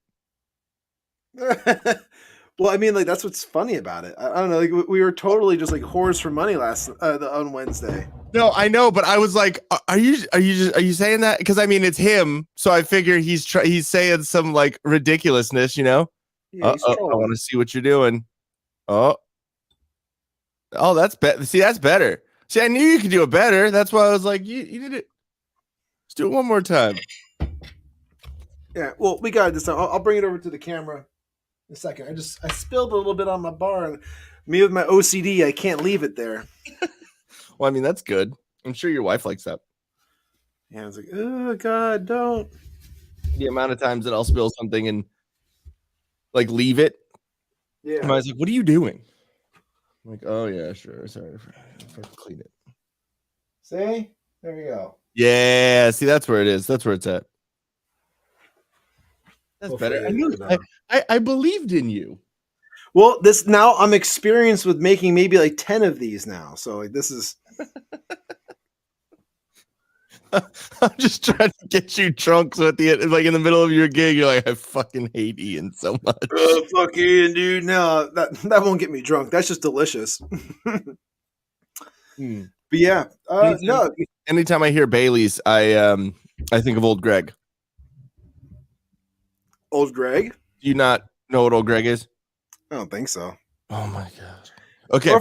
Well, I mean, like that's what's funny about it. I don't know. Like we were totally just like whores for money on Wednesday. No, I know, but I was like, are you saying that? Because I mean, it's him, so I figure he's saying some like ridiculousness, Yeah, I want to see what you're doing. Oh, that's better. See, that's better. See, I knew you could do it better. That's why I was like, you did it. Let's do it one more time. Yeah, well, we got it this time. I'll bring it over to the camera in a second. I spilled a little bit on my bar, and me with my OCD, I can't leave it there. Well, I mean, that's good. I'm sure your wife likes that. Yeah, I was like, oh God, don't. The amount of times that I'll spill something and like leave it. Yeah. And I was like, what are you doing? I'm like, oh yeah, sure. Sorry. If I clean it. See? There you go. Yeah, see, that's where it is. That's where it's at. That's better. I believed in you. Well, this now I'm experienced with making maybe like 10 of these now. So like this is I'm just trying to get you drunk so at the end, like in the middle of your gig, you're like, I fucking hate Ian so much. fuck Ian, dude. No, that won't get me drunk. That's just delicious. But yeah, no, Anytime I hear Bailey's, I think of old Greg. old Greg. Do you not know what old Greg is? I don't think so. Oh my god. Okay. Or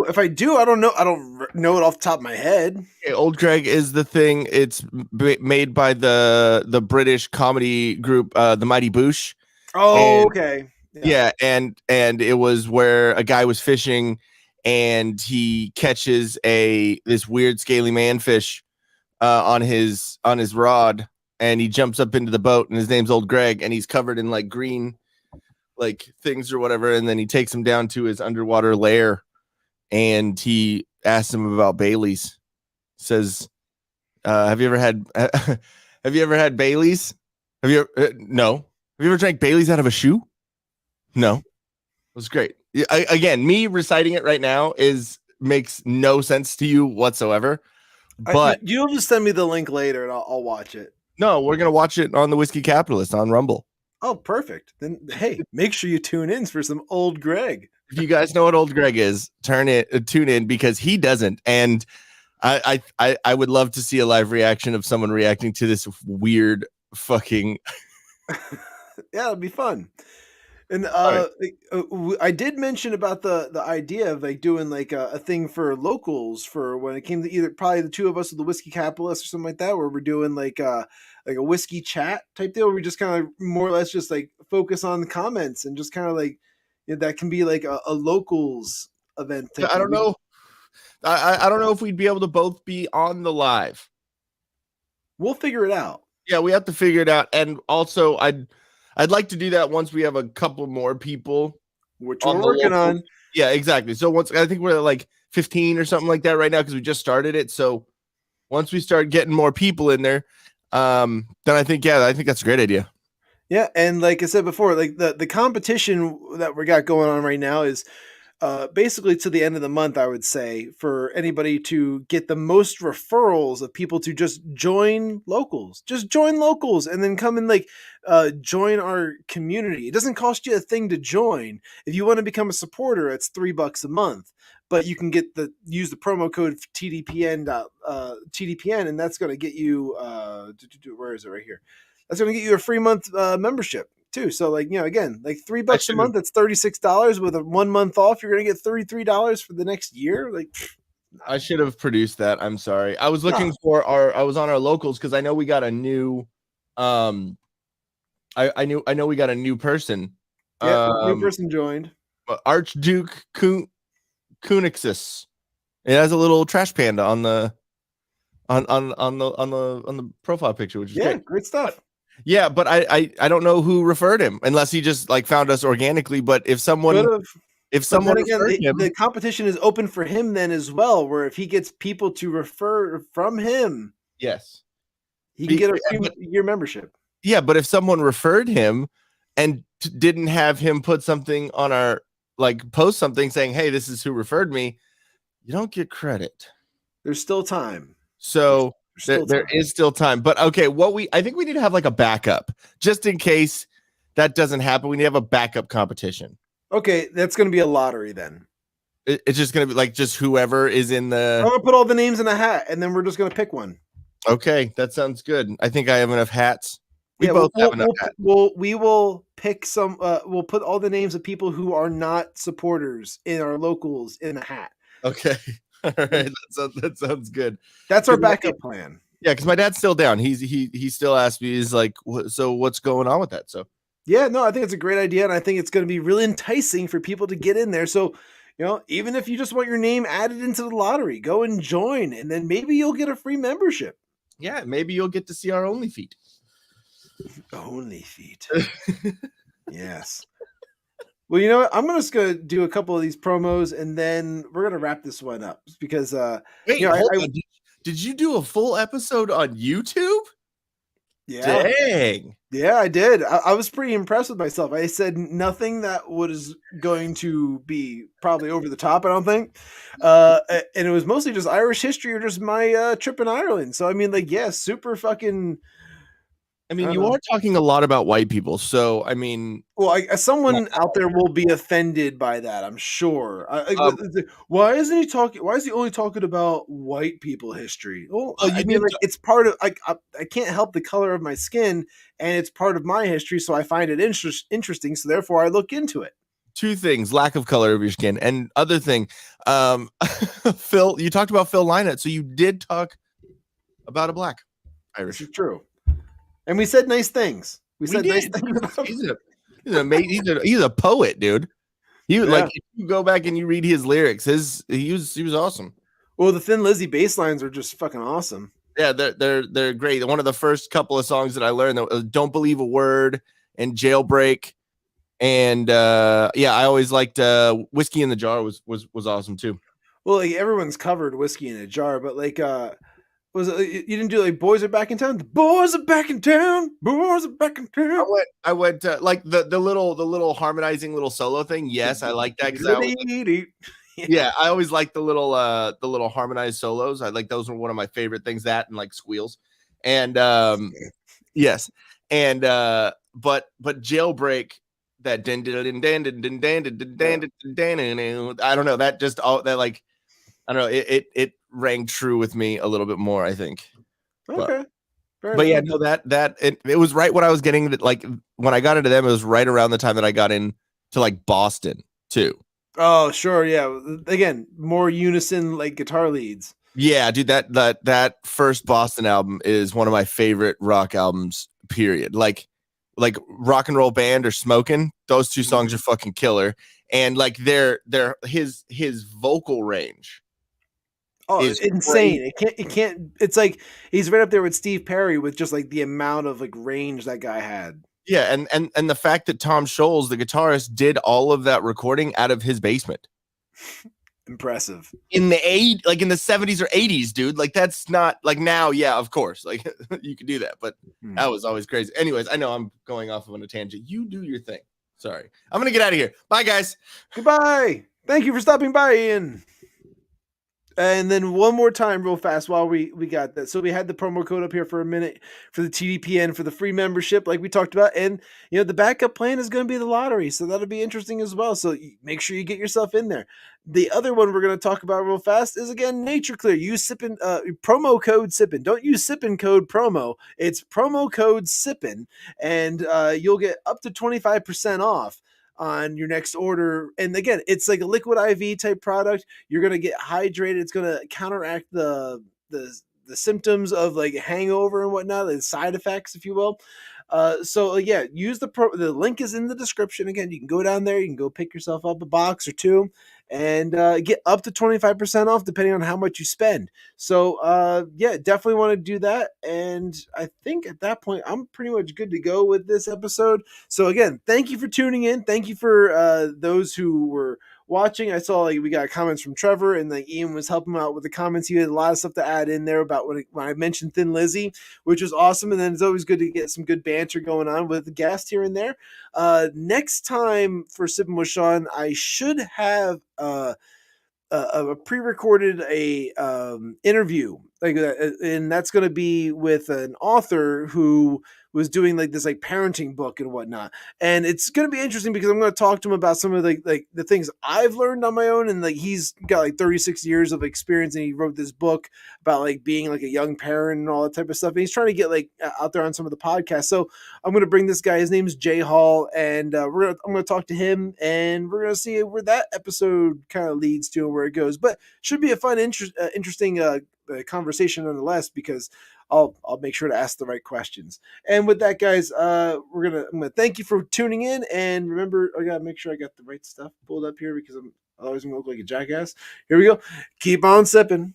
if I do, I don't know. I don't know it off the top of my head. Okay, old Greg is the thing. It's made by the British comedy group, the Mighty Boosh. Oh, And- okay. Yeah, and it was where a guy was fishing, and he catches this weird scaly manfish on his rod, and he jumps up into the boat, and his name's Old Greg, and he's covered in like green like things or whatever, and then he takes him down to his underwater lair, and he asks him about Bailey's. Says, "Have you ever had Bailey's? No. Have you ever drank Bailey's out of a shoe? No." It was great. Again, me reciting it right now makes no sense to you whatsoever. But you'll just send me the link later, and I'll watch it. No, we're gonna watch it on the Whiskey Capitalist on Rumble. Oh, perfect. Then hey, make sure you tune in for some old Greg. If you guys know what old Greg is, tune in because he doesn't. And I would love to see a live reaction of someone reacting to this weird fucking. Yeah, it'd be fun. And I did mention about the idea of like doing like a thing for locals for when it came to either probably the two of us with the Whiskey Capitalist or something like that, where we're doing like a whiskey chat type deal where we just kind of more or less just like focus on the comments and just kind of like that can be like a locals event. I don't know. I don't know if we'd be able to both be on the live. We'll figure it out. Yeah, we have to figure it out. And also I'd like to do that once we have a couple more people, which we're working on. Yeah, exactly. So once I think we're at like 15 or something like that right now because we just started it. So once we start getting more people in there, then I think that's a great idea. Yeah, and like I said before, like the competition that we got going on right now is basically to the end of the month, I would say, for anybody to get the most referrals of people to just join locals. Just join locals and then come and like join our community. It doesn't cost you a thing to join. If you want to become a supporter, it's $3 a month. But you can use the promo code TDPN, and that's going to get you, where is it right here? That's going to get you a free month membership too. So like, again, like $3 a month, that's $36 with a 1 month off. You're going to get $33 for the next year. Like, I should have produced that. I'm sorry. I was looking for I was on our locals because I know we got a new, I know we got a new person. Yeah, new person joined. Archduke Kunixus. It has a little trash panda on the profile picture, which is great stuff. Yeah, but I don't know who referred him unless he just like found us organically. But if someone again, him, the competition is open for him then as well, where if he gets people to refer from him, yes, he can get a year membership. Yeah, but if someone referred him and didn't have him put something on our post something saying, "Hey, this is who referred me," you don't get credit. There's still time. So there is still time. But okay, I think we need to have like a backup just in case that doesn't happen. We need to have a backup competition. Okay, that's going to be a lottery then. It's just going to be like just whoever is in the. I'm going to put all the names in a hat, and then we're just going to pick one. Okay, that sounds good. I think I have enough hats. We both have enough hats. We will pick some. We'll put all the names of people who are not supporters in our locals in a hat. Okay. All right, that sounds good. That's our backup plan. Yeah, because my dad's still down. He still asks me, he's like, so what's going on with that? So yeah, no, I think it's a great idea, and I think it's going to be really enticing for people to get in there. So even if you just want your name added into the lottery, go and join, and then maybe you'll get a free membership. Yeah, maybe you'll get to see our only feet. Only feet. Yes. Well, you know what? I'm just going to do a couple of these promos, and then we're going to wrap this one up because wait, hold on. Did you do a full episode on YouTube? Yeah. Dang. Yeah, I did. I was pretty impressed with myself. I said nothing that was going to be probably over the top, I don't think. And it was mostly just Irish history or just my trip in Ireland. So, I mean, like, yeah, super fucking. I I mean, don't you know. are talking a lot about white people, so I mean, Well, yeah, someone out there will be offended by that, I'm sure. um, Why isn't he talking? Why is he only talking about white people history? Well, well, I you mean, did like it's part of. I can't help the color of my skin, and it's part of my history, so I find it interesting. So therefore, I look into it. two things: lack of color of your skin, and other thing, um, Phil. You talked about Phil Lynott, so you did talk about a black This Irish. is true, and we said nice things. We We said nice did. things about. He's an amazing. He's a poet, dude. You like Yeah. if you go back and you read his lyrics, he was awesome. Well, the Thin Lizzy bass lines are just fucking awesome. Yeah, they're great. One of the first couple of songs that I learned, "Don't Believe a Word" and "Jailbreak," and yeah, I always liked "Whiskey in the Jar" was awesome too. Well, like everyone's covered whiskey in a jar, but like was it, you didn't do like boys are back in town? The boys are back in town. Boys are back in town. I went like the little harmonizing little solo thing. Yes, I like that because I always yeah, I always like the little harmonized solos. I like those were one of my favorite things. That and like squeals, and yes, and but Jailbreak that din din din din din din din din din din. I don't know that just all that like I don't know it rang true with me a little bit more. I think. Okay. But yeah, no, that it was right when I was getting like when I got into them, it was right around the time that I got into like Boston too. Oh, sure, yeah. Again, more unison like guitar leads. Yeah, dude, that first Boston album is one of my favorite rock albums. Period. Like Rock and Roll Band or Smokin'. Those two songs are fucking killer, and like his vocal range. Oh, it's insane! It can't. It's like he's right up there with Steve Perry with just like the amount of like range that guy had. Yeah, and the fact that Tom Scholz, the guitarist, did all of that recording out of his basement. Impressive. In the like in the 70s or 80s, dude. Like that's not like now, yeah, of course. Like you could do that, but that was always crazy. Anyways, I know I'm going off on a tangent. You do your thing. Sorry. I'm gonna get out of here. Bye, guys. Goodbye. Thank you for stopping by, Ian. And then one more time real fast while we got that. So we had the promo code up here for a minute for the TDPN for the free membership like we talked about. And, you know, the backup plan is going to be the lottery. So that'll be interesting as well. So make sure you get yourself in there. The other one we're going to talk about real fast is, again, Nature Clear. Use Sippin, promo code Sippin. Don't use Sippin code promo. It's promo code Sippin. And you'll get up to 25% off on your next order. And again, it's like a liquid IV type product. You're going to get hydrated. It's going to counteract the symptoms of like hangover and whatnot, the side effects, if you will. So yeah, use the link is in the description. Again, you can go down there, you can go pick yourself up a box or two and get up to 25% off depending on how much you spend. So yeah, definitely want to do that. And I think at that point, I'm pretty much good to go with this episode. So again, thank you for tuning in. Thank you for those who were watching. I saw like we got comments from Trevor, and like Ian was helping him out with the comments. He had a lot of stuff to add in there about when I mentioned Thin Lizzy, which was awesome. And then it's always good to get some good banter going on with the guest here and there. Next time for Sippin' with Shawn, I should have a pre-recorded interview, like, and that's going to be with an author who was doing like this like parenting book and whatnot. And it's going to be interesting because I'm going to talk to him about some of the things I've learned on my own. And like, he's got like 36 years of experience, and he wrote this book about like being like a young parent and all that type of stuff. And he's trying to get like out there on some of the podcasts. So I'm going to bring this guy, his name's Jay Hall, and I'm going to talk to him, and we're going to see where that episode kind of leads to and where it goes. But should be a fun, interesting conversation nonetheless, because I'll make sure to ask the right questions. And with that, guys, I'm gonna thank you for tuning in. And remember, I gotta make sure I got the right stuff pulled up here because I'm always gonna look like a jackass. Here we go. Keep on sipping.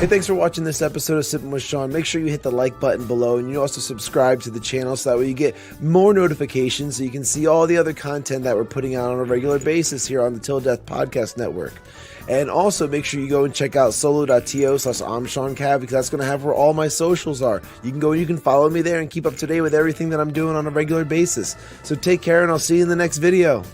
Hey, thanks for watching this episode of Sippin' with Shawn. Make sure you hit the like button below, and you also subscribe to the channel so that way you get more notifications so you can see all the other content that we're putting out on a regular basis here on the Till Death Podcast Network. And also make sure you go and check out solo.to/imshawncav, because that's going to have where all my socials are. You can go and you can follow me there and keep up to date with everything that I'm doing on a regular basis. So take care, and I'll see you in the next video.